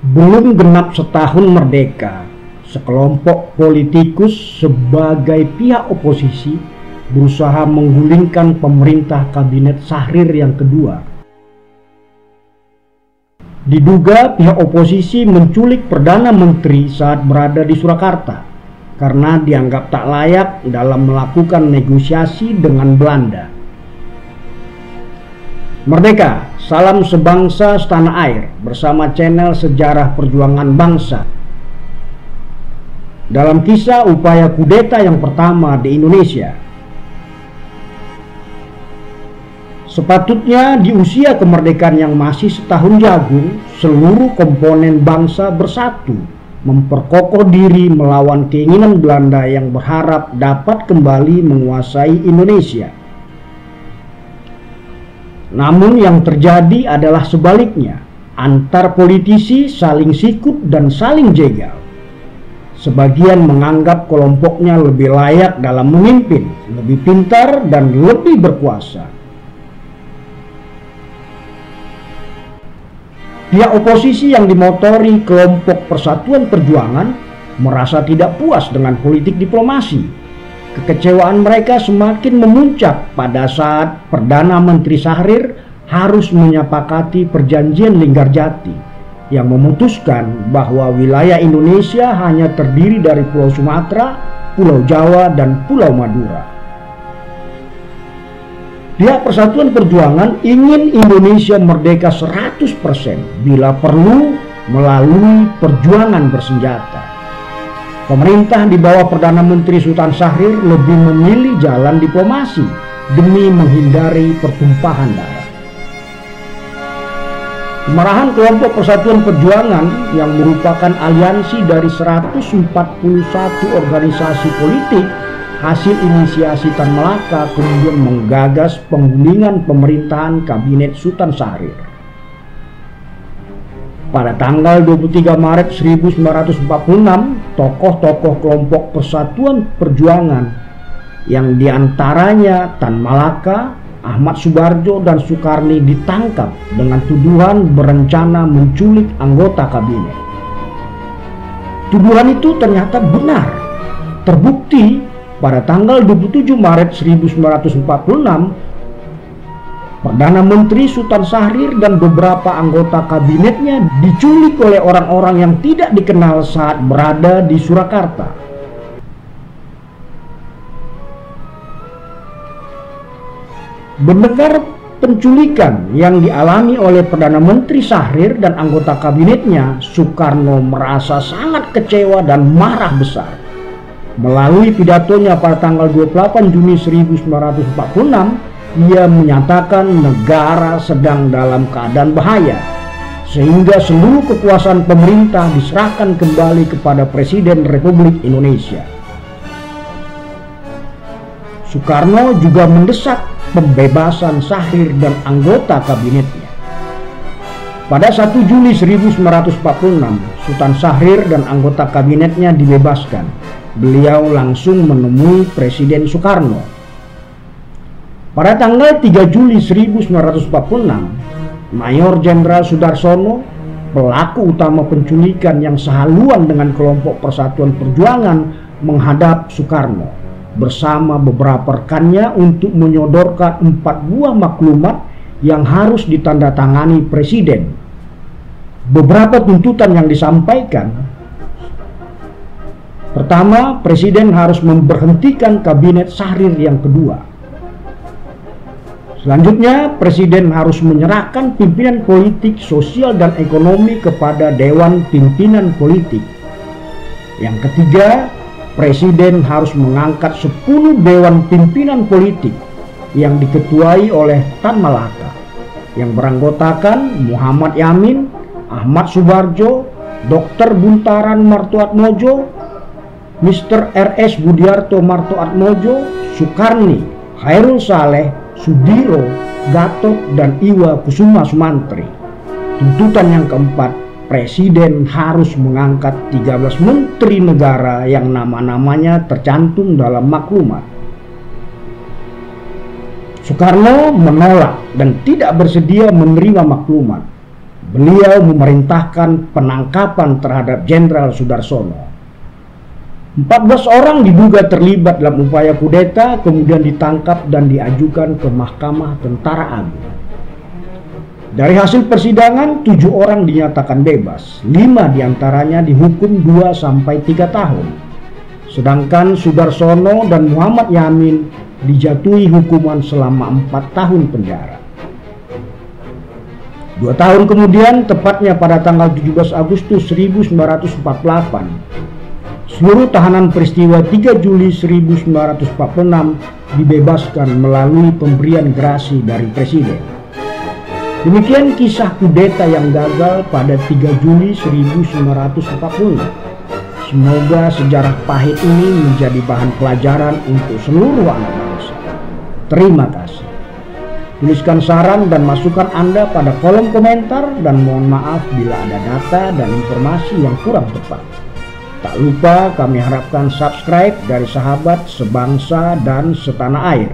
Belum genap setahun merdeka, sekelompok politikus sebagai pihak oposisi berusaha menggulingkan pemerintah kabinet Syahrir yang kedua. Diduga pihak oposisi menculik Perdana Menteri saat berada di Surakarta karena dianggap tak layak dalam melakukan negosiasi dengan Belanda. Merdeka, salam sebangsa setanah air bersama channel Sejarah Perjuangan Bangsa. Dalam kisah upaya kudeta yang pertama di Indonesia, sepatutnya di usia kemerdekaan yang masih setahun jagung, seluruh komponen bangsa bersatu memperkokoh diri melawan keinginan Belanda yang berharap dapat kembali menguasai Indonesia. Namun yang terjadi adalah sebaliknya, antar politisi saling sikut dan saling jegal. Sebagian menganggap kelompoknya lebih layak dalam memimpin, lebih pintar dan lebih berkuasa. Pihak oposisi yang dimotori kelompok Persatuan Perjuangan merasa tidak puas dengan politik diplomasi. Kekecewaan mereka semakin memuncak pada saat Perdana Menteri Syahrir harus menyepakati perjanjian Linggarjati yang memutuskan bahwa wilayah Indonesia hanya terdiri dari Pulau Sumatera, Pulau Jawa, dan Pulau Madura. Pihak Persatuan Perjuangan ingin Indonesia merdeka 100% bila perlu melalui perjuangan bersenjata. Pemerintah di bawah Perdana Menteri Sultan Syahrir lebih memilih jalan diplomasi demi menghindari pertumpahan darah. Kemarahan kelompok Persatuan Perjuangan yang merupakan aliansi dari 141 organisasi politik hasil inisiasi Tan Malaka kemudian menggagas penggulingan pemerintahan Kabinet Sultan Syahrir. Pada tanggal 23 Maret 1946, tokoh-tokoh kelompok Persatuan Perjuangan yang diantaranya Tan Malaka, Ahmad Subarjo, dan Sukarni ditangkap dengan tuduhan berencana menculik anggota kabinet. Tuduhan itu ternyata benar. Terbukti pada tanggal 27 Maret 1946, Perdana Menteri Sultan Syahrir dan beberapa anggota kabinetnya diculik oleh orang-orang yang tidak dikenal saat berada di Surakarta. Mendengar penculikan yang dialami oleh Perdana Menteri Syahrir dan anggota kabinetnya, Soekarno merasa sangat kecewa dan marah besar. Melalui pidatonya pada tanggal 28 Juni 1946, ia menyatakan negara sedang dalam keadaan bahaya, sehingga seluruh kekuasaan pemerintah diserahkan kembali kepada Presiden Republik Indonesia. Soekarno juga mendesak pembebasan Syahrir dan anggota kabinetnya. Pada 1 Juli 1946, Sultan Syahrir dan anggota kabinetnya dibebaskan. Beliau langsung menemui Presiden Soekarno. Pada tanggal 3 Juli 1946, Mayor Jenderal Sudarsono, pelaku utama penculikan yang sehaluan dengan kelompok Persatuan Perjuangan, menghadap Soekarno bersama beberapa rekannya untuk menyodorkan 4 buah maklumat yang harus ditandatangani Presiden. Beberapa tuntutan yang disampaikan: pertama, Presiden harus memberhentikan Kabinet Syahrir yang kedua. Selanjutnya, Presiden harus menyerahkan pimpinan politik, sosial, dan ekonomi kepada Dewan Pimpinan Politik. Yang ketiga, Presiden harus mengangkat 10 Dewan Pimpinan Politik yang diketuai oleh Tan Malaka, yang beranggotakan Muhammad Yamin, Ahmad Subarjo, Dr. Buntaran Martoatmojo, Mr. R.S. Budiarto Martoatmojo, Sukarni, Khairul Saleh, Sudiro, Gatot, dan Iwa Kusuma Sumantri. Tuntutan yang keempat, Presiden harus mengangkat 13 menteri negara yang nama-namanya tercantum dalam maklumat. Soekarno menolak dan tidak bersedia menerima maklumat. beliau memerintahkan penangkapan terhadap Jenderal Sudarsono. 14 orang diduga terlibat dalam upaya kudeta, kemudian ditangkap dan diajukan ke Mahkamah Tentara Agung. Dari hasil persidangan, 7 orang dinyatakan bebas, 5 diantaranya dihukum 2-3 tahun. Sedangkan Sudarsono dan Muhammad Yamin dijatuhi hukuman selama 4 tahun penjara. 2 tahun kemudian, tepatnya pada tanggal 17 Agustus 1948, seluruh tahanan peristiwa 3 Juli 1946 dibebaskan melalui pemberian gerasi dari Presiden. Demikian kisah kudeta yang gagal pada 3 Juli 1946. Semoga sejarah pahit ini menjadi bahan pelajaran untuk seluruh anak bangsa. Terima kasih. Tuliskan saran dan masukan Anda pada kolom komentar dan mohon maaf bila ada data dan informasi yang kurang tepat. Tak lupa kami harapkan subscribe dari sahabat sebangsa dan setanah air.